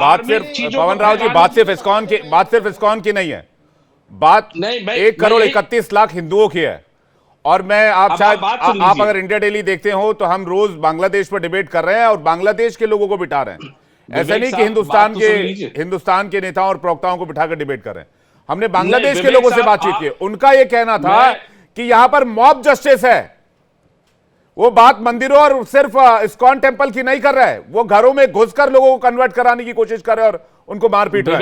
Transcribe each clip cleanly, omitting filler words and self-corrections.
बात सिर्फ पवन राव जी, बात सिर्फ इस्कॉन की नहीं है, बात 1,31,00,000 हिंदुओं की है। और मैं आप अगर इंडिया डेली देखते हो तो हम रोज बांग्लादेश पर डिबेट कर रहे हैं और बांग्लादेश के लोगों को बिठा रहे हैं। ऐसा नहीं कि हिंदुस्तान के नेताओं और प्रवक्ताओं को बिठाकर डिबेट कर रहे हैं। हमने बांग्लादेश के लोगों से बातचीत की, उनका यह कहना था कि यहां पर मॉब जस्टिस है। वो बात मंदिरों और सिर्फ इस्कॉन टेंपल की नहीं कर रहा है, वो घरों में घुसकर लोगों को कन्वर्ट कराने की कोशिश कर रहे हैं और उनको मारपीट रहे हैं।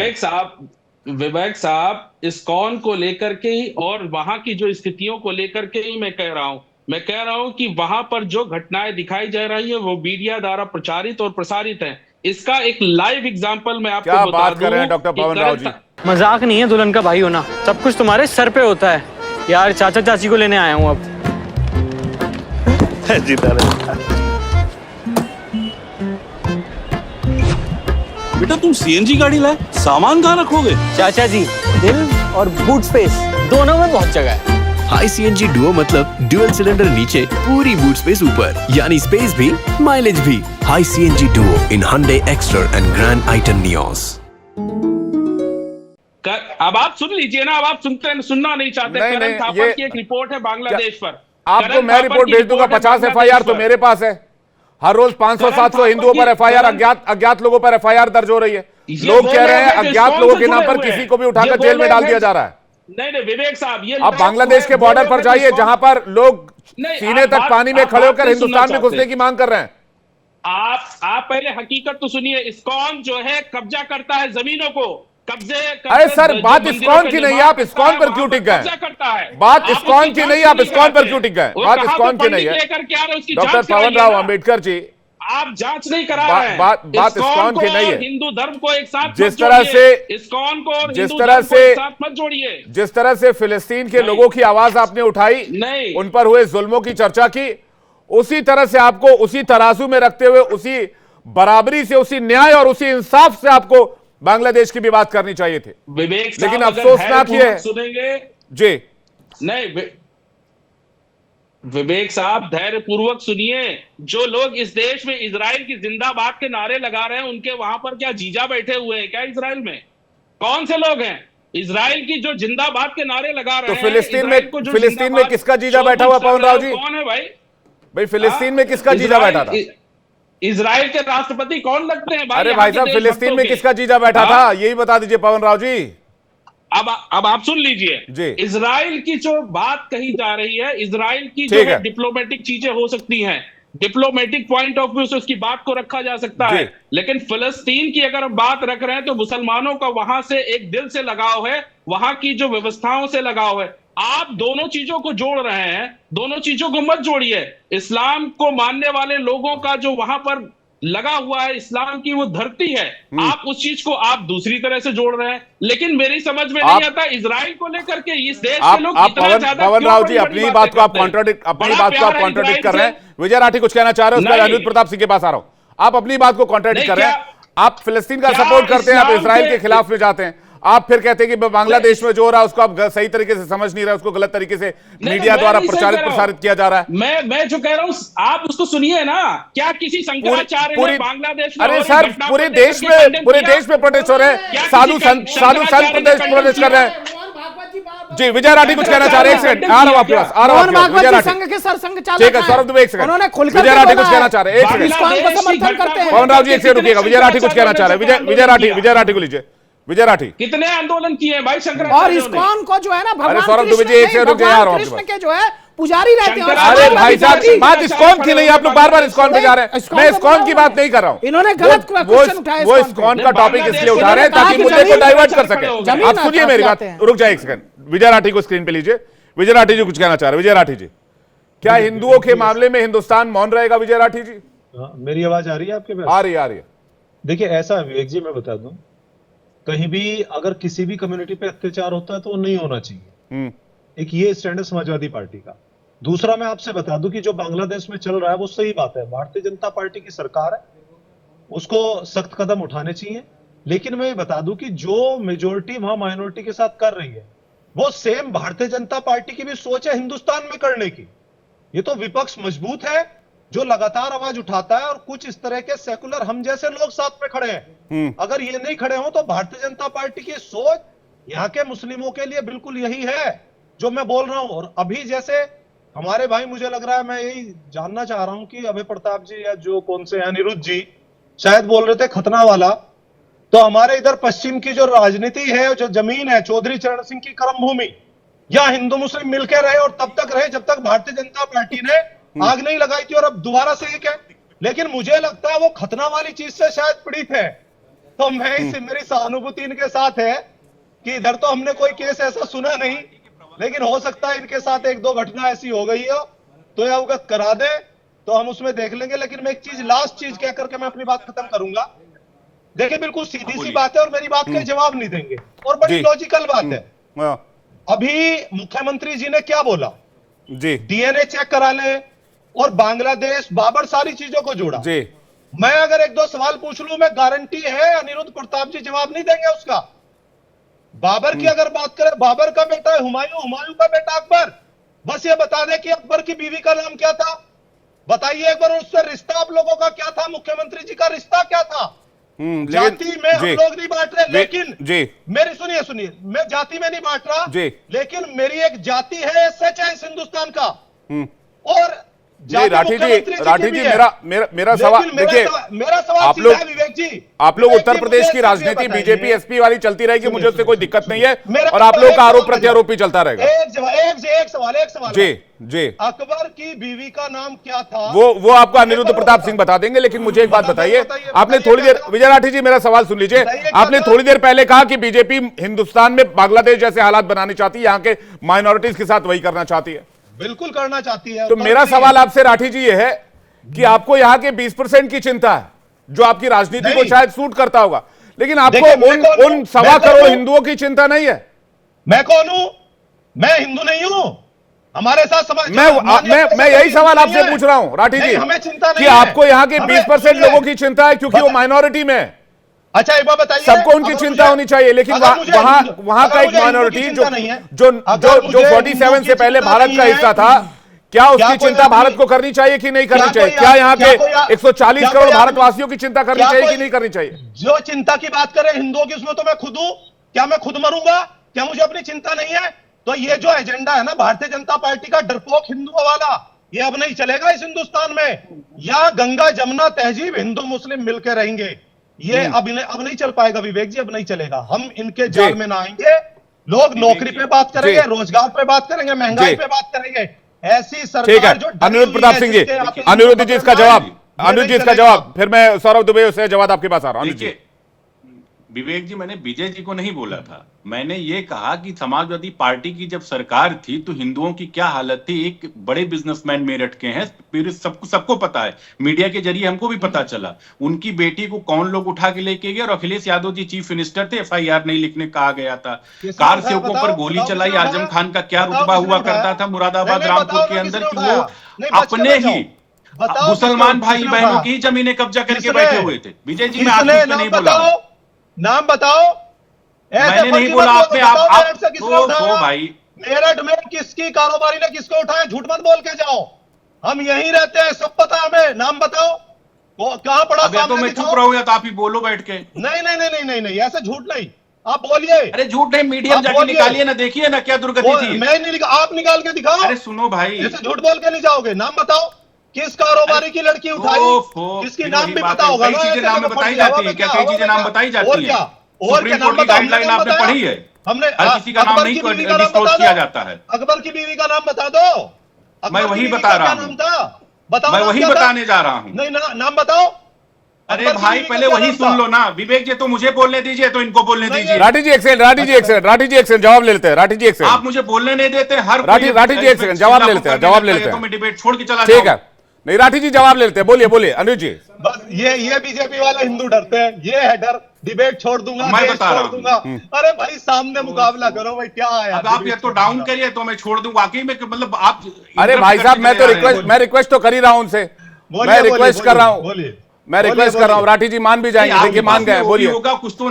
विवेक साहब, इस्कॉन को लेकर के ही और वहां की जो स्थितियों को लेकर के ही मैं कह रहा हूं कि वहां पर जो घटनाएं दिखाई जा रही है वो मीडिया द्वारा प्रचारित और प्रसारित है। इसका एक लाइव एग्जांपल मैं आपको बता दूं। क्या बात कर रहे हैं डॉक्टर पवन राव जी? मजाक नहीं है दुल्हन का भाई होना, सब कुछ तुम्हारे सर पे होता है यार। चाचा चाची को लेने आया हूँ अब। बेटा तुम सीएनजी गाड़ी लाए, सामान कहाँ रखोगे? चाचा जी, दिल और बूट स्पेस दोनों में बहुत जगह है। हाई सीएनजी डुओ मतलब ड्यूअल सिलेंडर नीचे, पूरी बूट स्पेस ऊपर, यानी स्पेस भी माइलेज भी। High CNG Duo in Hyundai Exter and grand आइटन Nios. अब आप सुन लीजिए ना, अब आप सुनना नहीं चाहते। करण थापा की एक रिपोर्ट है बांग्लादेश पर। आपको मैं रिपोर्ट भेज दूंगा। 50 FIR तो मेरे पास है। हर रोज 500-700 हिंदुओं पर FIR, अज्ञात लोगों पर FIR दर्ज हो रही है। लोग कह रहे हैं अज्ञात लोगों के नाम पर किसी को भी उठाकर जेल में डाल दिया जा रहा है। नहीं विवेक साहब, ये आप बांग्लादेश के बॉर्डर पर जाइए जहां पर लोग सीने तक पानी में खड़े होकर हिंदुस्तान में घुसने की मांग कर रहे हैं। आप पहले हकीकत तो सुनिए। इस्कॉन जो है कब्जा करता है जमीनों को, अरे सर, बात इस्कॉन की नहीं, आप इस्कॉन पर क्यों टिक गए? बात इस्कॉन की नहीं, आप इस्कॉन पर क्यों टिक गए? बात इस्कॉन की नहीं है डॉक्टर पवन राव अंबेडकर जी, आप जांच नहीं करा रहे हैं। बात इस्कॉन की नहीं है। हिंदू धर्म को एक साथ जिस तरह से इस्कॉन को और हिंदू धर्म को एक साथ मत जोड़िए। जिस तरह से फिलिस्तीन के लोगों की आवाज आपने उठाई, उन पर हुए जुल्मों की चर्चा की, उसी तरह से आपको उसी तराजू में रखते हुए, उसी बराबरी से, उसी न्याय और उसी इंसाफ से आपको बांग्लादेश की भी बात करनी चाहिए थी। विवेक, लेकिन अफसोसनाक ये है सुनेंगे जी। नहीं विवेक साहब, धैर्य पूर्वक सुनिए। जो लोग इस देश में इजराइल की जिंदाबाद के नारे लगा रहे हैं, उनके वहां पर क्या जीजा बैठे हुए हैं क्या? इजराइल में कौन से लोग हैं इजराइल की जो जिंदाबाद के नारे लगा रहे हैं? तो फिलिस्तीन में किसका जीजा बैठा हुआ पवन राव जी? कौन है भाई फिलिस्तीन में किसका जीजा बैठा था? इजराइल के राष्ट्रपति कौन लगते हैं भाई? अरे भाई साहब, फिलिस्तीन में किसका जीजा बैठा था, यही बता दीजिए पवन राव जी। अब आप सुन लीजिए। इजराइल की जो बात कही जा रही है, इजराइल की जो है डिप्लोमेटिक चीजें हो सकती हैं, डिप्लोमेटिक पॉइंट ऑफ व्यू से उसकी बात को रखा जा सकता है। लेकिन फिलिस्तीन की अगर बात रख रहे हैं तो मुसलमानों का वहां से एक दिल से लगाव है, वहां की जो व्यवस्थाओं से लगाव है। आप दोनों चीजों को जोड़ रहे हैं, दोनों चीजों को मत जोड़िए। इस्लाम को मानने वाले लोगों का जो वहां पर लगा हुआ है, इस्लाम की वो धरती है, आप उस चीज को आप दूसरी तरह से जोड़ रहे हैं। लेकिन मेरी समझ में नहीं आता इजराइल को लेकर के इस देश के लोग इतना ज्यादा। पवन राव जी, अपनी बात को आप कॉन्ट्राडिक्ट कर रहे हैं। विजय राठी कुछ कहना चाह रहे हैं, उसके बाद अनिरुद्ध प्रताप सिंह के पास आ रहा हूं। आप अपनी बात को कॉन्ट्राडिक्ट कर रहे हैं। आप फिलिस्तीन का सपोर्ट करते हैं, आप इजराइल के खिलाफ में जाते हैं। आप फिर कहते हैं कि बांग्लादेश में जो हो रहा है उसको आप सही तरीके से समझ नहीं रहे, उसको गलत तरीके से मीडिया द्वारा प्रसारित किया जा रहा है। मैं जो कह रहा हूं, आप उसको सुनिए ना। क्या किसी शंकराचार्य ने बांग्लादेश में? अरे सर, पूरे देश में प्रोटेस्ट हो रहे हैं, साधु संत प्रोटेस्ट कर रहे हैं जी। विजय राठी कुछ कहना चाह रहे हैं, एक सेकंड आ रहा हूं आपके पास, आ रहा हूं विजय राठी। ठीक है सौरभ दुबे, एक सेकंड। विजय राठी कुछ कहना चाह रहे हैं, एक सेकंड। पवन राव जी एक सेकंड रुकिएगा। विजय राठी कुछ कहना चाह रहे हैं। विजय राठी को लीजिए। विजय राठी, कितने आंदोलन किए हैं भाई शंकराचार्य और इस्कॉन को जो है ना, भगवान कृष्ण के जो है पुजारी रहते हैं। अरे भाई साहब, बात इस्कॉन की नहीं, आप लोग बार बार इस्कॉन पे जा रहे हैं। मैं इस्कॉन की बात नहीं कर रहा हूँ। इन्होंने गलत क्वेश्चन उठाया। वो इस्कॉन का टॉपिक इसलिए उठा रहे हैं ताकि मुद्दे को डाइवर्ट कर सके। आप सुनिए मेरी बात, रुक जाए एक सेकंड। विजय राठी को स्क्रीन पे लीजिए। विजय राठी जी कुछ कहना चाह रहे हैं। विजय राठी जी, क्या हिंदुओं के मामले में हिंदुस्तान मौन रहेगा? विजय राठी जी, मेरी आवाज आ रही है आपके पास? आ रही है। देखिए, ऐसा विवेक जी, मैं बता दूं, कहीं भी अगर किसी भी कम्युनिटी पे अत्याचार होता है तो वो नहीं होना चाहिए। एक ये स्टैंड है समाजवादी पार्टी का। दूसरा, मैं आपसे बता दूं कि जो बांग्लादेश में चल रहा है वो सही बात है। भारतीय जनता पार्टी की सरकार है, उसको सख्त कदम उठाने चाहिए। लेकिन मैं ये बता दूं कि जो मेजोरिटी वहां माइनॉरिटी के साथ कर रही है, वो सेम भारतीय जनता पार्टी की भी सोच है हिंदुस्तान में करने की। ये तो विपक्ष मजबूत है, जो लगातार आवाज उठाता है, और कुछ इस तरह के सेकुलर हम जैसे लोग साथ में खड़े हैं। अगर ये नहीं खड़े हो तो भारतीय जनता पार्टी की सोच यहाँ के मुस्लिमों के लिए बिल्कुल यही है जो मैं बोल रहा हूं। और अभी जैसे हमारे भाई, मुझे लग रहा है, मैं यही जानना चाह रहा हूं कि अभय प्रताप जी या जो कौन से अनिरुद्ध जी शायद बोल रहे थे खतना वाला, तो हमारे इधर पश्चिम की जो राजनीति है, जो जमीन है चौधरी चरण सिंह की कर्म भूमि, या हिंदू मुस्लिम मिलकर रहे और तब तक रहे जब तक भारतीय जनता पार्टी ने आग नहीं लगाई थी, और अब दोबारा से एक है। लेकिन मुझे लगता है वो खतना वाली चीज से शायद पीड़ित है। तो मैं इससे, मेरी सहानुभूति इनके साथ है कि इधर तो हमने कोई केस ऐसा सुना नहीं, लेकिन हो सकता है इनके साथ एक दो घटना ऐसी हो गई हो तो यह अवगत करा दे तो हम उसमें देख लेंगे। लेकिन मैं एक चीज, लास्ट चीज कह करके मैं अपनी बात खत्म करूंगा। देखिए, बिल्कुल सीधी सी बात है और मेरी बात का जवाब नहीं देंगे, और बड़ी लॉजिकल बात है। अभी मुख्यमंत्री जी ने क्या बोला जी, डीएनए चेक करा ले और बांग्लादेश, बाबर, सारी चीजों को जोड़ा जी। मैं अगर एक दो सवाल पूछ लूं, मैं गारंटी है अनिरुद्ध प्रताप जी जवाब नहीं देंगे उसका। बाबर की अगर बात करें, बाबर का बेटा है हुमायूं, हुमायूं का बेटा अकबर। बस ये बता दें कि अकबर की बीवी का नाम क्या था, बताइए एक बार। उससे रिश्ता आप लोगों का क्या था, मुख्यमंत्री जी का रिश्ता क्या था? जाति में हम लोग नहीं बांट रहे, लेकिन मेरी सुनिए, मैं जाति में नहीं बांट रहा, लेकिन मेरी एक जाति है, सच है इस हिंदुस्तान का। और राठी जी मेरा सवाल देखिए, मेरा सवाल है विवेक जी, आप लोग उत्तर प्रदेश की राजनीति बीजेपी एसपी वाली चलती रहेगी, मुझे उससे कोई दिक्कत नहीं है, और आप लोग का आरोप प्रत्यारोप ही चलता रहेगा। एक सवाल जी, अकबर की बीवी का नाम क्या था? वो आपको अनिरुद्ध प्रताप सिंह बता देंगे। लेकिन मुझे एक बात बताइए, आपने थोड़ी देर, विजय राठी जी मेरा सवाल सुन लीजिए, आपने थोड़ी देर पहले कहा कि बीजेपी हिंदुस्तान में बांग्लादेश जैसे हालात बनाने चाहती है, यहाँ के माइनॉरिटीज के साथ वही करना चाहती है। बिल्कुल करना चाहती है। तो मेरा सवाल आपसे राठी जी ये है कि आपको यहाँ के 20% की चिंता है, जो आपकी राजनीति को शायद सूट करता होगा, लेकिन आपको उन 1.25 करोड़ हिंदुओं की चिंता नहीं है। मैं कौन हूं? मैं हिंदू नहीं हूं। हमारे साथ समाज, मैं यही सवाल आपसे पूछ रहा हूं राठी जी, हमें चिंता नहीं कि आपको यहाँ के 20% लोगों की चिंता है क्योंकि वो माइनॉरिटी में है। अच्छा, एक बात बताइए, सबको उनकी चिंता होनी चाहिए, लेकिन वहां का एक माइनॉरिटी जो 47 से पहले भारत का हिस्सा था, क्या उसकी चिंता भारत को करनी चाहिए कि नहीं करनी चाहिए? क्या यहाँ के 140 करोड़ भारतवासियों की चिंता करनी चाहिए कि नहीं करनी चाहिए? जो चिंता की बात करें हिंदुओं की, उसमें तो मैं खुद हूं। क्या मैं खुद मरूंगा? क्या मुझे अपनी चिंता नहीं है? तो ये जो एजेंडा है ना भारतीय जनता पार्टी का, डरपोक हिंदुओं वाला, ये अब नहीं चलेगा इस हिंदुस्तान में। या गंगा जमुना तहजीब, हिंदू मुस्लिम मिलकर रहेंगे, ये अब नहीं चल पाएगा विवेक जी, अब नहीं चलेगा। हम इनके जाल में ना आएंगे। लोग नौकरी पे बात करेंगे, रोजगार पे बात करेंगे, महंगाई पे बात करेंगे। ऐसी सरकार जो अनिरुद्ध प्रताप सिंह जी, अनिरुद्ध जी इसका जवाब, फिर मैं सौरभ दुबे से जवाब आपके पास आ रहा हूं। विवेक जी, मैंने विजय जी को नहीं बोला था, मैंने ये कहा कि समाजवादी पार्टी की जब सरकार थी तो हिंदुओं की क्या हालत थी। एक बड़े बिजनेसमैन मेरठ के हैं, फिर सबको पता है, मीडिया के जरिए हमको भी पता चला, उनकी बेटी को कौन लोग उठा के लेके गए, और अखिलेश यादव जी चीफ मिनिस्टर थे, FIR नहीं लिखने कहा गया था। कार सेवकों पर गोली चलाई, आजम खान का क्या रुतबा हुआ करता था मुरादाबाद रामपुर के अंदर, कि वो अपने ही मुसलमान भाई बहनों की जमीनें कब्जा करके बैठे हुए थे। विजय जी, मैं आपसे नहीं बोला, नाम बताओ। मैंने नहीं बोला, आप भाई, मेरठ में किसकी कारोबारी ने किसको उठाया? झूठ मत बोल के जाओ, हम यहीं रहते हैं, सब पता हमें। नाम बताओ, कहां पड़ा? तो मैं चुप रहूंगा तो आप ही बोलो बैठ के। नहीं, ऐसा झूठ नहीं, आप बोलिए। अरे झूठ नहीं, मीडियम जाके निकालिए ना, देखिए ना क्या दुर्गति थी। मैं नहीं, आप निकाल के दिखाओ। अरे सुनो भाई, ऐसे झूठ बोल के नहीं जाओगे। नाम बताओ, किस कारोबारी की लड़की उठाई, किसकी नाम भी पता होगा। कई चीजें नाम बताई जाती है क्या? कई चीजें नाम बताई जाती है। सुप्रीम कोर्ट की गाइडलाइन आपने पढ़ी है, हमने हर किसी का नाम नहीं डिस्क्लोज किया जाता है। अकबर की बीवी का नाम बता दो। मैं वही बता रहा हूँ, मैं वही बताने जा रहा हूँ। नहीं, नाम बताओ। अरे भाई, पहले वही सुन लो ना। विवेक जी, तो मुझे बोलने दीजिए, तो इनको बोलने दीजिए। राठी जी एक सेकंड जवाब ले लेते हैं। राठी जी एक सेकंड, आप मुझे बोलने नहीं देते। हर राठी जी एक सेकंड जवाब ले लेते हैं। तो मैं डिबेट छोड़ के चला ठीक है, नहीं राठी जी जवाब ले लेते हैं, बोलिए अनिरुद्ध जी। बस ये बीजेपी वाले हिंदू डरते हैं, ये है डर। डिबेट छोड़ दूंगा, मैं बता रहा हूं। अरे भाई, सामने मुकाबला करो भाई, क्या है अब आप ये तो डाउन करिए तो मैं छोड़ दूं। वाकई में मतलब आप, अरे भाई साहब, मैं रिक्वेस्ट तो कर ही रहा हूं उनसे, मैं रिक्वेस्ट कर रहा हूं। राठी जी मान भी जाएंगे, देखिए मान गए। बोलिए, कुछ तो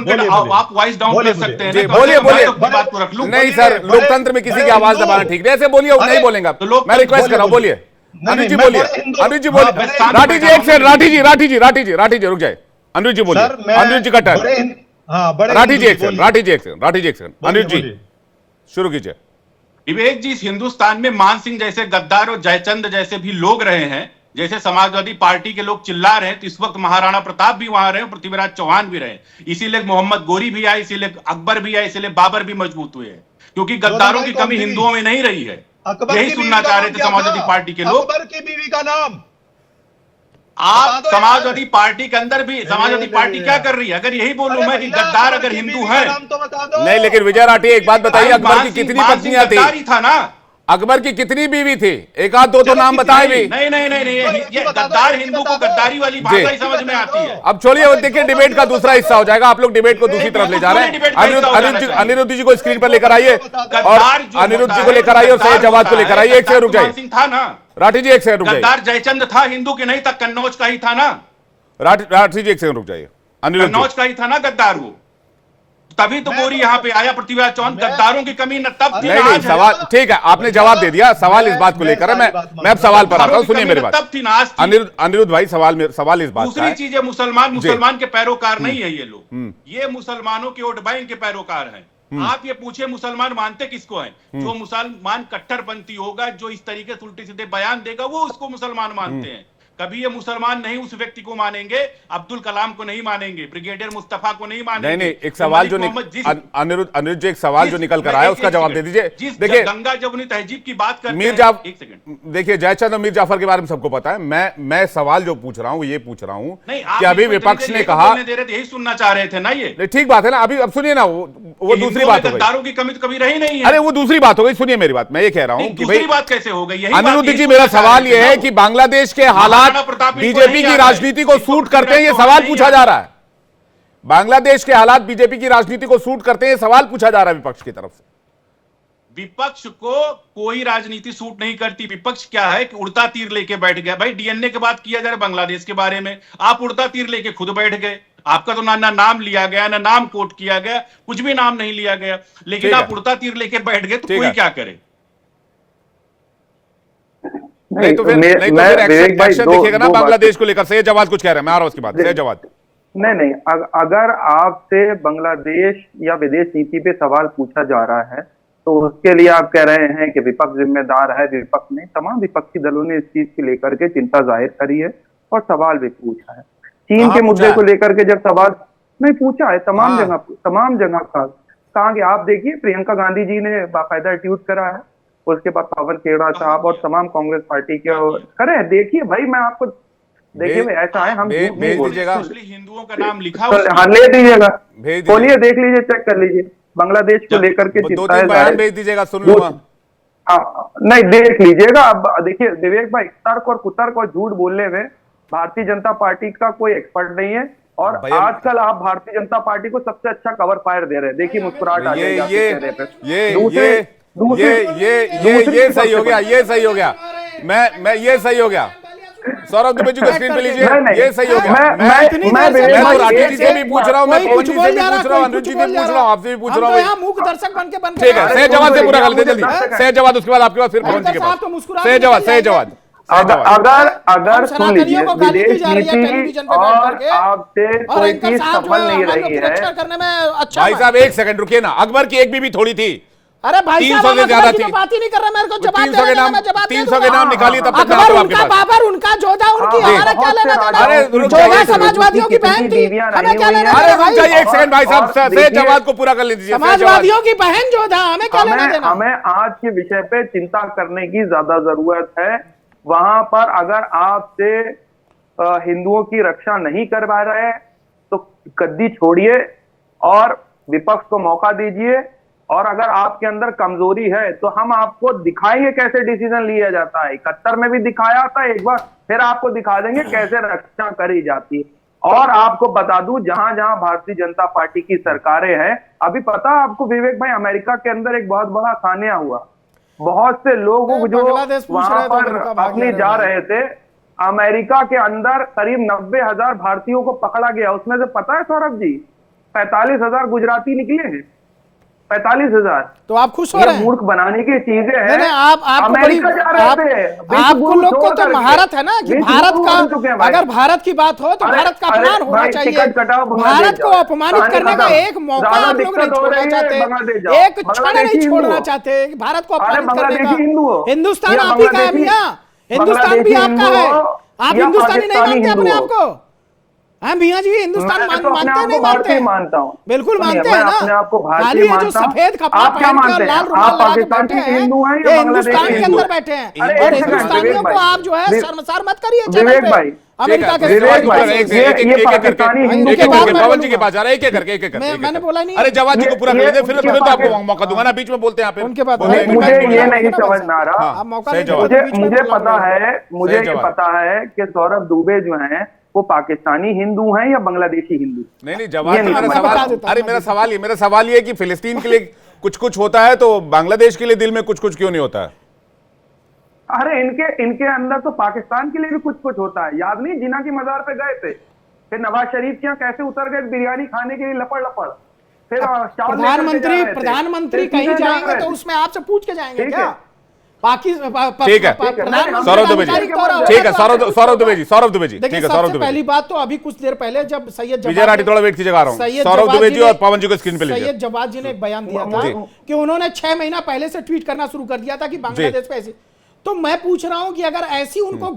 आप वॉइस डाउन कर सकते हैं। बोलिए बात को रख लूं। नहीं सर, लोकतंत्र में किसी की आवाज दबाना ठीक नहीं, ऐसे बोलिए, नहीं बोलेंगे। मैं रिक्वेस्ट कर रहा हूं, बोलिए। अनुज जी बोलिए, अनुज जी बोलिए, राठी जी एक सेकंड, राठी जी रुक जाए, अनुज जी बोलिए, अनुज जी का टर्न, राठी जी एक सेकंड, अनुज जी शुरू कीजिए। विवेक जी, इस हिंदुस्तान में मान सिंह जैसे गद्दार और जयचंद जैसे भी लोग रहे हैं, जैसे समाजवादी पार्टी के लोग चिल्ला रहे हैं, तो इस वक्त महाराणा प्रताप भी वहां रहे, पृथ्वीराज चौहान भी रहे, इसीलिए मोहम्मद गोरी भी आए, इसीलिए अकबर भी आए, इसीलिए बाबर भी मजबूत हुए हैं, क्योंकि गद्दारों की कमी हिंदुओं में नहीं रही है। यही सुनना चाह रहे थे समाजवादी पार्टी के लोग। अकबर की बीवी का नाम आप समाजवादी पार्टी के अंदर भी, समाजवादी पार्टी क्या कर रही है? अगर यही बोलूं मैं कि गद्दार अगर हिंदू है, नहीं, लेकिन विजय राठी एक बात बताइए, अकबर की कितनी पत्नियां थी? था ना, अकबर की कितनी बीवी थी? एक आध दो तो नाम बताए भी। नहीं, ये गद्दार हिंदू को गद्दारी वाली भाषा ही समझ में आती है। अब छोड़िए, देखिए डिबेट का दूसरा हिस्सा हो जाएगा, आप लोग डिबेट को दूसरी तरफ ले जा रहे हैं। अनिरुद्ध जी को स्क्रीन पर लेकर आइए, और अनिरुद्ध जी को लेकर आइए, और सैयद जवाद को लेकर आइए। एक सेकंड रुक जाइए, था ना राठी जी, एक सेकंड रुक जाइए। गद्दार जयचंद था, हिंदू के नहीं था, कन्नौज का ही था ना। राठी जी एक सेकंड रुक जाइए, कन्नौज का ही था ना गद्दार वो, तभी तो गोरी यहाँ पे आया, पृथ्वीराज चौहान। गद्दारों की कमी न तब थी, नहीं, सवाल ठीक है, आपने जवाब दे दिया, सवाल इस बात को लेकर है। मैं अब सवाल पर आता हूँ, सुनिए मेरी बात। तब थी ना, आज थी। अनिरुद्ध भाई, सवाल इस बात का दूसरी चीज है, मुसलमान के पैरोकार नहीं है ये लोग, ये मुसलमानों के वोट बैंक के पैरोकार हैं। आप ये पूछे मुसलमान मानते किसको हैं? जो मुसलमान कट्टरपंथी होगा, जो इस तरीके से उल्टे सीधे बयान देगा, वो उसको मुसलमान मानते हैं। कभी ये मुसलमान नहीं उस व्यक्ति को मानेंगे, अब्दुल कलाम को नहीं मानेंगे, ब्रिगेडियर मुस्तफा को नहीं मानेंगे। नहीं, एक सवाल जो अनिरुद्ध जी, एक सवाल जो निकल कर आया उसका जवाब दे दीजिए। देखिए, गंगा जमुनी तहजीब की बात करते मीर जाफर, एक सेकंड, देखिए जयचंद और मीर जाफर के बारे में सबको पता है। मैं सवाल जो पूछ रहा हूँ ये पूछ रहा हूँ कि अभी विपक्ष ने कहा, यही सुनना चाह रहे थे ना, ये ठीक बात है ना। अभी अब सुनिए ना, वो दूसरी बात हो गई, गद्दारों की कमी तो कभी रही नहीं है। अरे वो दूसरी बात हो गई, सुनिए मेरी बात। मैं ये कह रहा हूँ कि भाई बात कैसे हो गई? अनिरुद्ध जी, मेरा सवाल ये है कि बांग्लादेश के हालात बीजेपी की राजनीति को सूट करते हैं, ये सवाल पूछा जा रहा है। बांग्लादेश के हालात बीजेपी की राजनीति को सूट करते हैं, ये सवाल पूछा जा रहा है विपक्ष की तरफ से। विपक्ष को कोई राजनीति सूट नहीं करती। विपक्ष क्या है कि उड़ता तीर लेके बैठ गया। भाई डीएनए की बात किया जा रहा है बांग्लादेश के बारे में, आप उड़ता तीर लेके खुद बैठ गए। आपका तो ना नाम लिया गया, ना नाम कोट किया गया, कुछ भी नाम नहीं लिया गया, लेकिन आप उड़ता तीर लेके बैठ गए, तो कोई क्या करे? नहीं तो फिर एक्शन दिखेगा ना बांग्लादेश को लेकर। सैयद जवाद कुछ कह रहे हैं, मैं आ रहा हूं उसके बाद। सैयद जवाद, नहीं, अगर आपसे बांग्लादेश या विदेश नीति पे सवाल पूछा जा रहा है तो उसके लिए आप कह रहे हैं कि विपक्ष जिम्मेदार है। विपक्ष ने, तमाम विपक्षी दलों ने इस चीज को लेकर के चिंता जाहिर करी है और सवाल भी पूछा है। चीन के मुद्दे को लेकर के जब सवाल नहीं पूछा है, तमाम जगह कहा कि आप देखिए, प्रियंका गांधी जी ने बाकायदा ट्वीट करा है, उसके बाद पवन खेड़ा साहब और तमाम कांग्रेस पार्टी के करे। देखिए भाई, मैं आपको देखिए भाई, ऐसा है, हम भेज दीजिएगा, हिंदुओं का नाम लिखा हाँ, ले दीजिएगा, खोलिए, देख लीजिए, चेक कर लीजिए। बांग्लादेश को लेकर के चिंता है, भेज दीजिएगा, सुन लूंगा। हाँ, नहीं, देख लीजिएगा। अब देखिए विवेक भाई, तर्क और कुतर्क और झूठ बोलने में भारतीय जनता पार्टी का कोई एक्सपर्ट नहीं है, और आजकल आप भारतीय जनता पार्टी को सबसे अच्छा कवर फायर दे रहे हैं। देखिए मुस्कुराहट आ जाएगी आपके चेहरे पे। ये सही हो गया, ये सही हो गया। मैं ये सही हो गया। सौरभ दुबे जी को स्क्रीन पे लीजिए, ये सही हो गया। मैं राठी जी से भी पूछ रहा हूँ, मैं पवन जी से भी पूछ रहा हूँ, अनुज जी से पूछ रहा हूँ, आपसे भी पूछ रहा हूँ। मूक दर्शक बन के ठीक है, सैयद जवाद से पूरा कर लेते जल्दी। सैयद जवाद, उसके बाद आपके पास, फिर पवन जी के पास। सैयद जवाद अगर सुन लीजिए, विदेश नीति और आपसे कोई चीज सफल नहीं रही है। भाई साहब एक सेकंड रुकिए ना, अकबर की एक बीवी थोड़ी थी, अरे भाई 300 से ज्यादा थी। बात ही नहीं कर रहा, मेरे को जवाब 300 के नाम निकालिए, तब तक उनका बाबर, उनका जोधा, उनकी हमारा क्या लेना देना? अरे जोधा समाजवादियों की बहन थी, हमें क्या लेना देना? रुक जाइए एक सेकंड भाई साहब, सैयद जवाद को पूरा कर लीजिए। समाजवादियों की बहन जोधा, हमें क्या लेना देना? हमें आज के विषय पे चिंता करने की ज्यादा जरूरत है। वहां पर अगर आपसे हिंदुओं की रक्षा नहीं करवा रहे तो गद्दी छोड़िए और विपक्ष को मौका दीजिए, और अगर आपके अंदर कमजोरी है तो हम आपको दिखाएंगे कैसे डिसीजन लिया जाता है। 71 में भी दिखाया था एक बार, फिर आपको दिखा देंगे कैसे रक्षा करी जाती है। और आपको बता दूं, जहां जहां भारतीय जनता पार्टी की सरकारें हैं, अभी पता है आपको विवेक भाई, अमेरिका के अंदर एक बहुत बड़ा खानिया हुआ। बहुत से लोग जो वहां पर अपने जा रहे थे, अमेरिका के अंदर करीब 90,000 भारतीयों को पकड़ा गया। उसमें से पता है सौरभ जी, 45,000 गुजराती निकले हैं। 45,000। तो आप खुश हो रहे हैं? मूर्ख बनाने की चीजें हैं। अमेरिका जा रहे थे, आपको लोग को तो महारत है ना कि भारत का, अगर भारत की बात हो तो भारत का अपमान होना चाहिए। भारत को अपमानित करने का एक मौका आप लोग नहीं छोड़ना चाहते, एक क्षण नहीं छोड़ना चाहते भारत को अपमानित करने का। हिंदुस्तान आप ही का है भैया, हिंदुस्तान भी आपका है। आप हिंदुस्तानी नहीं मानते अपने आप को? हाँ भैया जी, हिंदुस्तान मानते नहीं मानते? मानता हूँ, बिल्कुल मानते हैं ना। खाली ये जो सफेद कपड़ा पहन कर लाल रुमाल लगा के बैठे हैं, ये हिंदुस्तान के अंदर बैठे हैं। और हिंदुस्तानियों को आप जो है शर्मसार मत करिए। विवेक भाई, अमेरिका के पवन जी के पास जा रहे हैं, एक करके मैंने बोला नहीं। अरे जवाब जी को पूरा भेज दे, फिर तो आपको मौका दूंगा ना, बीच में बोलते हैं आप। उनके बाद मुझे ये नहीं समझ में आ रहा, मुझे ये पता है कि सौरभ दुबे जो है वो पाकिस्तानी हिंदू हैं या बांग्लादेशी हिंदू? नहीं जवाब मेरा सवाल, अरे मेरा सवाल ये कि फिलिस्तीन के लिए कुछ कुछ होता है तो बांग्लादेश के लिए दिल में कुछ कुछ क्यों नहीं होता है? अरे इनके अंदर तो पाकिस्तान के लिए भी कुछ कुछ होता है। याद नहीं, जिन्ना की मजार पे गए थे, फिर नवाज शरीफ के यहाँ कैसे उतर गए बिरयानी खाने के लिए लपड़ लपड़। फिर प्रधानमंत्री कहीं जाएंगे तो उसमें आपसे पूछ के जाएंगे क्या? ठीक है सौरभ दुबे जी, ठीक है सौरभ दुबे जी, ठीक है सौरभ दुबे। पहली बात तो अभी कुछ देर पहले जब सैयद विजय राठी थोड़ा वेट कीजिएगा, सौरभ दुबे जी और पवन जी को स्क्रीन पे लीजिए। सैयद जवाद जी ने एक बयान दिया था कि उन्होंने 6 महीना पहले से ट्वीट करना शुरू कर दिया था कि बांग्लादेश पे ऐसी। तो मैं पूछ रहा हूं कि अगर ऐसी उनको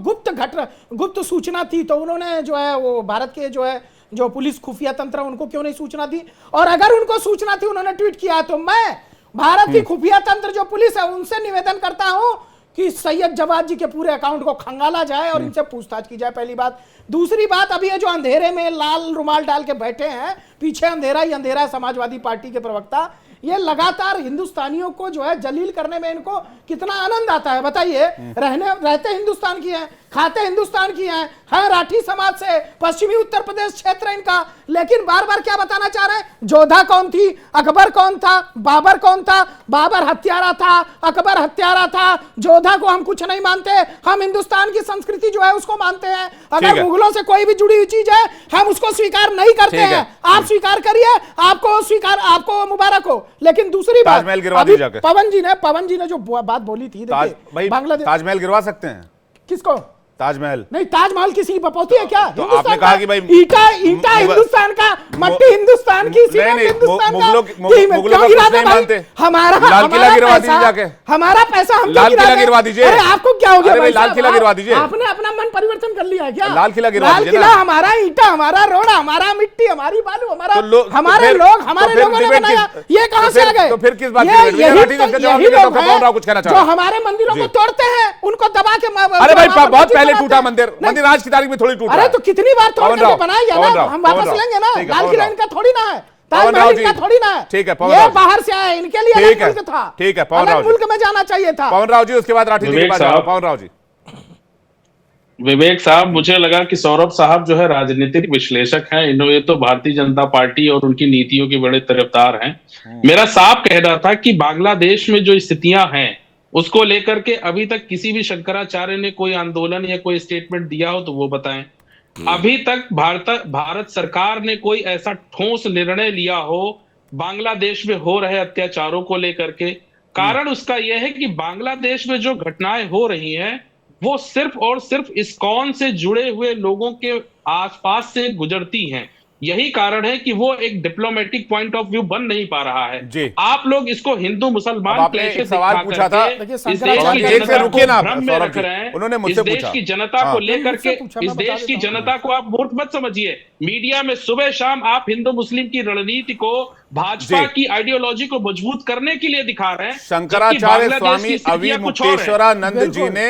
गुप्त सूचना थी तो उन्होंने जो है वो भारत के जो पुलिस खुफिया तंत्र उनको क्यों नहीं सूचना दी? और अगर उनको सूचना थी उन्होंने ट्वीट किया, तो मैं भारत की खुफिया तंत्र जो पुलिस है उनसे निवेदन करता हूं कि सैयद जवाद जी के पूरे अकाउंट को खंगाला जाए और इनसे पूछताछ की जाए, पहली बात। दूसरी बात, अभी ये जो अंधेरे में लाल रुमाल डाल के बैठे हैं, पीछे अंधेरा ही अंधेरा, समाजवादी पार्टी के प्रवक्ता, ये लगातार हिंदुस्तानियों को जो है जलील करने में इनको कितना आनंद आता है बताइए। रहते हिंदुस्तान की हैं, खाते हिंदुस्तान की हैं, राठी समाज से, पश्चिमी उत्तर प्रदेश क्षेत्र इनका, लेकिन बार बार क्या बताना चाह रहे हैं? जोधा कौन थी, अकबर कौन था, बाबर कौन था? बाबर हत्यारा था, अकबर हत्यारा था। जोधा को हम कुछ नहीं मानते, हम हिंदुस्तान की संस्कृति जो है उसको मानते हैं। अगर मुगलों से कोई भी जुड़ी हुई चीज है हम उसको स्वीकार नहीं करते हैं। आप स्वीकार करिए, आपको मुबारक हो। लेकिन दूसरी बात, पवन जी ने जो बात बोली थी, बांग्लादेश ताजमहल गिरवा सकते हैं? किसको? ताजमहल नहीं, ताजमहल किसी की बपौती है क्या? तो आपने कहा कि भाई ईटा हिंदुस्तान का, मट्टी हिंदुस्तान की, मुगलों का नहीं मानते। हमारा लाल किला गिरवा दीजिए जाके, हमारा पैसा हम लाल किला गिरवा दीजिए। अरे आपको क्या हो गया? लाल किला गिरवा दीजिए। आपने अपना मन परिवर्तन कर लिया है क्या? लाल किला गिरवा दीजिए। लाल किला हमारा, ईटा हमारा, रोड हमारा, मिट्टी हमारी, बालू हमारा, हमारे लोगों ने बनाया। ये कहां से आ गए? तो फिर किस बात की? जो हमारे मंदिरों को तोड़ते हैं उनको दबा के, अरे भाई बहुत पहले टूटा मंदिर आज की तारीख में थोड़ी टूटा। अरे तो कितनी बार तोड़ करके बनाया ना, हम वापस लेंगे ना। लाल किला इनका थोड़ी ना है, ताजमहल इनका थोड़ी ना है। ठीक है, ये बाहर से आए, इनके लिए अलग मुल्क था। ठीक है, पवन राव, मुल्क में जाना चाहिए था। पवन राव जी, उसके बाद राठी जी के पास जाओ। पवन राव जी। विवेक साहब, मुझे लगा कि सौरभ साहब जो है राजनीतिक विश्लेषक हैं, इन्होंने तो भारतीय जनता पार्टी और उनकी नीतियों के बड़े तरफदार हैं। मेरा साफ कहना था कि बांग्लादेश में जो स्थितियां हैं उसको लेकर के अभी तक किसी भी शंकराचार्य ने कोई आंदोलन या कोई स्टेटमेंट दिया हो तो वो बताएं। अभी तक भारत सरकार ने कोई ऐसा ठोस निर्णय लिया हो बांग्लादेश में हो रहे अत्याचारों को लेकर के? कारण उसका यह है कि बांग्लादेश में जो घटनाएं हो रही हैं वो सिर्फ और सिर्फ इस्कॉन से जुड़े हुए लोगों के आसपास से गुजरती हैं। यही कारण है कि वो एक डिप्लोमेटिक पॉइंट ऑफ व्यू बन नहीं पा रहा है जी। आप लोग इसको हिंदू मुसलमान सवाल पूछा था, उन्होंने मुझसे पूछा, इस देश की जनता को लेकर के, इस देश की जनता को आप मूर्ख मत समझिए। मीडिया में सुबह शाम आप हिंदू मुस्लिम की रणनीति को, भाजपा की आइडियोलॉजी को मजबूत करने के लिए दिखा रहे हैं। शंकराचार्य स्वामी अवि मुक्तेश्वरानंद जी ने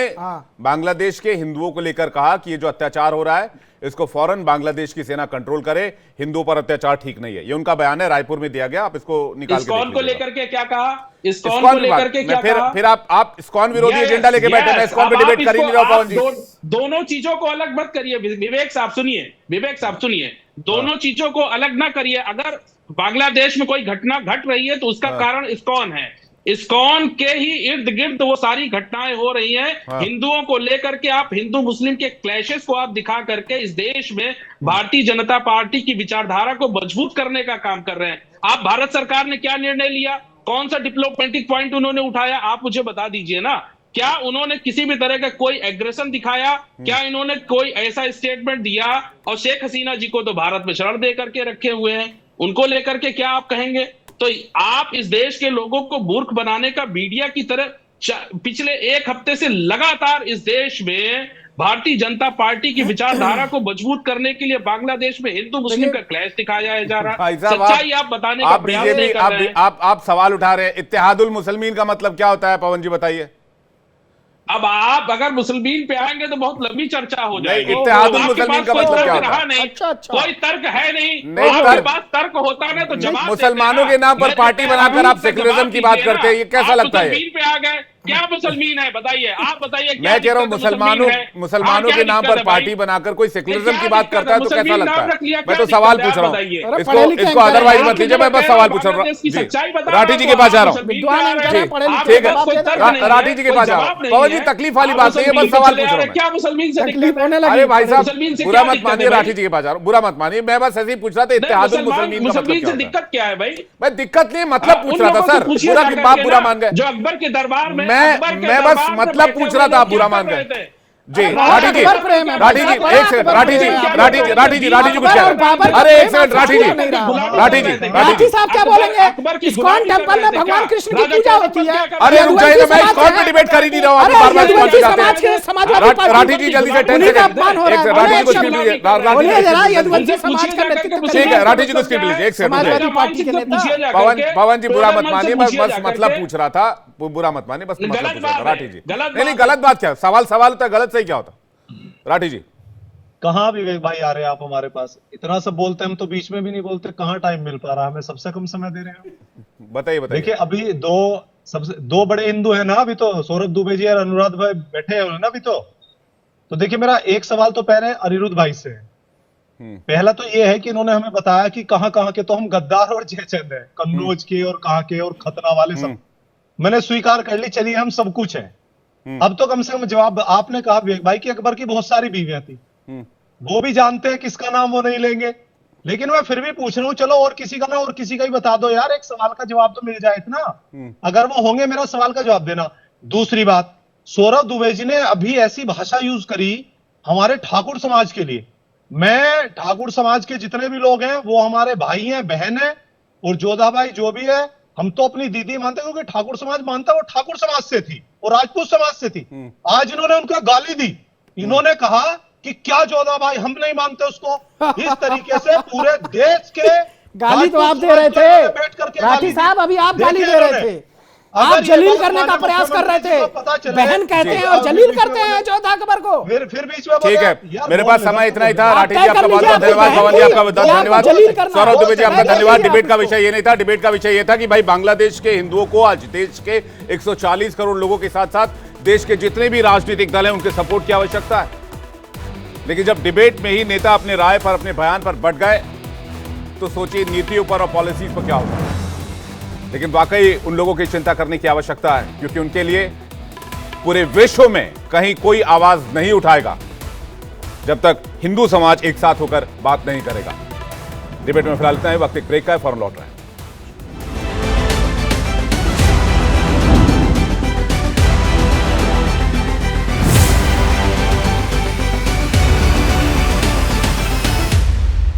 बांग्लादेश के हिंदुओं को लेकर कहा कि ये जो अत्याचार हो रहा है इसको फौरन बांग्लादेश की सेना कंट्रोल करे, हिंदुओं पर अत्याचार ठीक नहीं है। ये उनका बयान है, रायपुर में दिया गया। आप इसको निकाल के इस्कॉन को लेकर के क्या कहा? इस्कॉन को लेकर के क्या कहा? फिर आप इस्कॉन विरोधी एजेंडा लेके बैठे। मैं इस्कॉन पे डिबेट कर ही नहीं रहा पवन जी। दोनों चीजों को अलग मत करिए विवेक साहब, सुनिए, दोनों चीजों को अलग ना करिए। अगर बांग्लादेश में कोई घटना घट रही है तो उसका कारण इस्कॉन है। इस्कॉन के ही इर्द गिर्द वो सारी घटनाएं हो रही हैं। हिंदुओं को लेकर के आप हिंदू मुस्लिम के क्लैशेस को आप दिखा करके इस देश में भारतीय जनता पार्टी की विचारधारा को मजबूत करने का काम कर रहे हैं। आप भारत सरकार ने क्या निर्णय लिया? कौन सा डिप्लोमेटिक पॉइंट उन्होंने उठाया, आप मुझे बता दीजिए ना। क्या उन्होंने किसी भी तरह का कोई एग्रेशन दिखाया? क्या इन्होंने कोई ऐसा स्टेटमेंट दिया? और शेख हसीना जी को तो भारत में शरण दे करके रखे हुए हैं, उनको लेकर के क्या आप कहेंगे? तो आप इस देश के लोगों को मूर्ख बनाने का मीडिया की तरह पिछले एक हफ्ते से लगातार इस देश में भारतीय जनता पार्टी की विचारधारा को मजबूत करने के लिए बांग्लादेश में हिंदू मुस्लिम का क्लैश दिखाया जा रहा है। सच्चाई आप बताने का प्रयास नहीं कर रहे हैं। आप सवाल उठा रहे हैं। इत्तेहादुल मुसलमीन का मतलब क्या होता है पवन जी, बताइए। अब आप अगर मुसलमान पे आएंगे तो बहुत लंबी चर्चा हो जाएगी। इत्तेहादुल मुसलमीन का मतलब क्या होता है? नहीं, कोई तर्क है नहीं। आपके पास तर्क होता ना तो जवाब। मुसलमानों के नाम पर पार्टी बनाकर आप सेक्युलरिज्म की बात करते हैं, ये कैसा लगता है? पे आ गए, क्या मुसलमान है बताइए, आप बताइए। मैं कह रहा हूँ मुसलमानों के नाम पर पार्टी बनाकर कोई सेक्युलरिज्म की बात करता है तो कैसा लगता है? मैं तो सवाल पूछ रहा हूँ, इसको अदरवाइज मत लीजिए, मैं बस सवाल पूछ रहा हूँ। राठी जी के पास जा रहा हूँ। ठीक है, राठी जी के पास जा रहा हूँ। पवन जी तकलीफ वाली बात नहीं है, बस सवाल पूछ रहा हूँ। क्या मुसलमान से तकलीफ होने लगी? अरे भाई साहब बुरा मत मानिए, राठी जी के पास जा रहा हूँ, बुरा मत मानिए। मैं बस ऐसे ही पूछ रहा था इत्तेहादुल मुसलमीन का मतलब क्या है? दिक्कत क्या है भाई? मैं दिक्कत नहीं, मतलब पूछ रहा था सर। पूरा कि बाप बुरा मान गए जो अकबर के दरबार में। मैं बस मतलब पूछ रहा था, आप बुरा मान गए। जी राठी जी, एक सेकंड, राठी जी कुछ कह रहे हैं। अरे एक सेकंड राठी जी, राठी साहब क्या बोलेंगे? इस्कॉन टेंपल में भगवान कृष्ण की पूजा होती है। अरे रुक जाइए, मैं इस्कॉन पे डिबेट कर ही नहीं रहा हूँ, आप बार-बार इस्कॉन पे जाते हैं। राठी जी जल्दी से 10 सेकंड, राठी जी को स्क्रिप्ट लीजिए। ठीक है, राठी जी को स्क्रिप्ट लीजिए, एक सेकंड। पवन जी बुरा मत मानिए, बस मतलब पूछ रहा था, बुरा मत मानिए, बस मतलब पूछ रहा था। राठी जी नहीं, गलत बात क्या? सवाल होता है, गलत सही क्या होता? राठी जी कहाँ विवेक भाई आ रहे हैं आप हमारे पास? इतना सब बोलते हैं, हम तो बीच में भी नहीं बोलते। कहाँ टाइम मिल पा रहा है? हमें सबसे कम समय दे रहे हैं। बताइए। देखिए अभी दो बड़े हिंदू है ना, अभी तो सौरभ दुबे जी और अनुराध भाई बैठे हैं ना अभी तो देखिए मेरा एक सवाल तो पहले अनिरुद्ध भाई से है। पहला तो ये है कि इन्होंने हमें बताया कि कहाँ के, तो हम गद्दार और जयचंद है, कन्नौज के और कहाँ के और खतना वाले सब। मैंने स्वीकार कर ली, चलिए हम सब कुछ है। अब तो कम से कम जवाब। आपने कहा भाई कि अकबर की बहुत सारी बीवियां थी, वो भी जानते हैं किसका नाम वो नहीं लेंगे, लेकिन मैं फिर भी पूछ रहा हूँ, चलो और किसी का ना, और किसी का ही बता दो यार, एक सवाल का जवाब तो मिल जाए इतना। अगर वो होंगे मेरा सवाल का जवाब देना। दूसरी बात, सौरभ दुबे जी ने अभी ऐसी भाषा यूज करी हमारे ठाकुर समाज के लिए। मैं ठाकुर समाज के जितने भी लोग हैं वो हमारे भाई हैं, बहन है, और जोधा भाई जो भी है, हम तो अपनी दीदी मानते हैं, क्योंकि ठाकुर समाज मानता है वो ठाकुर समाज से थी और राजपूत समाज से थी। आज इन्होंने उनका गाली दी, इन्होंने कहा कि क्या जोधा भाई, हम नहीं मानते उसको। इस तरीके से पूरे देश के गाली तो आप दे रहे थे राठी साहब, अभी आप गाली दे रहे थे, आप जलील करने का प्रयास कर रहे थे। बहन कहते हैं और जलील करते हैं जोधा अकबर को। फिर बीच में ठीक है, मेरे पास समय इतना ही था। राठी जी आपका बहुत बहुत धन्यवाद, पवन जी आपका बहुत धन्यवाद, सौरभ दुबे जी आपका धन्यवाद। डिबेट का विषय ये नहीं था, डिबेट का विषय ये था कि भाई बांग्लादेश के हिंदुओं को आज देश के 140 करोड़ लोगों के साथ साथ देश के जितने भी राजनीतिक दल हैं उनके सपोर्ट की आवश्यकता है। लेकिन जब डिबेट में ही नेता अपने राय पर, अपने बयान पर बढ़ गए तो सोचिए नीतियों पर और पॉलिसीज पर क्या होगा। लेकिन वाकई उन लोगों की चिंता करने की आवश्यकता है, क्योंकि उनके लिए पूरे विश्व में कहीं कोई आवाज नहीं उठाएगा जब तक हिंदू समाज एक साथ होकर बात नहीं करेगा। डिबेट में फिलहाल इतना ही, वक्त एक ब्रेक का है, फौरन लौट रहे हैं।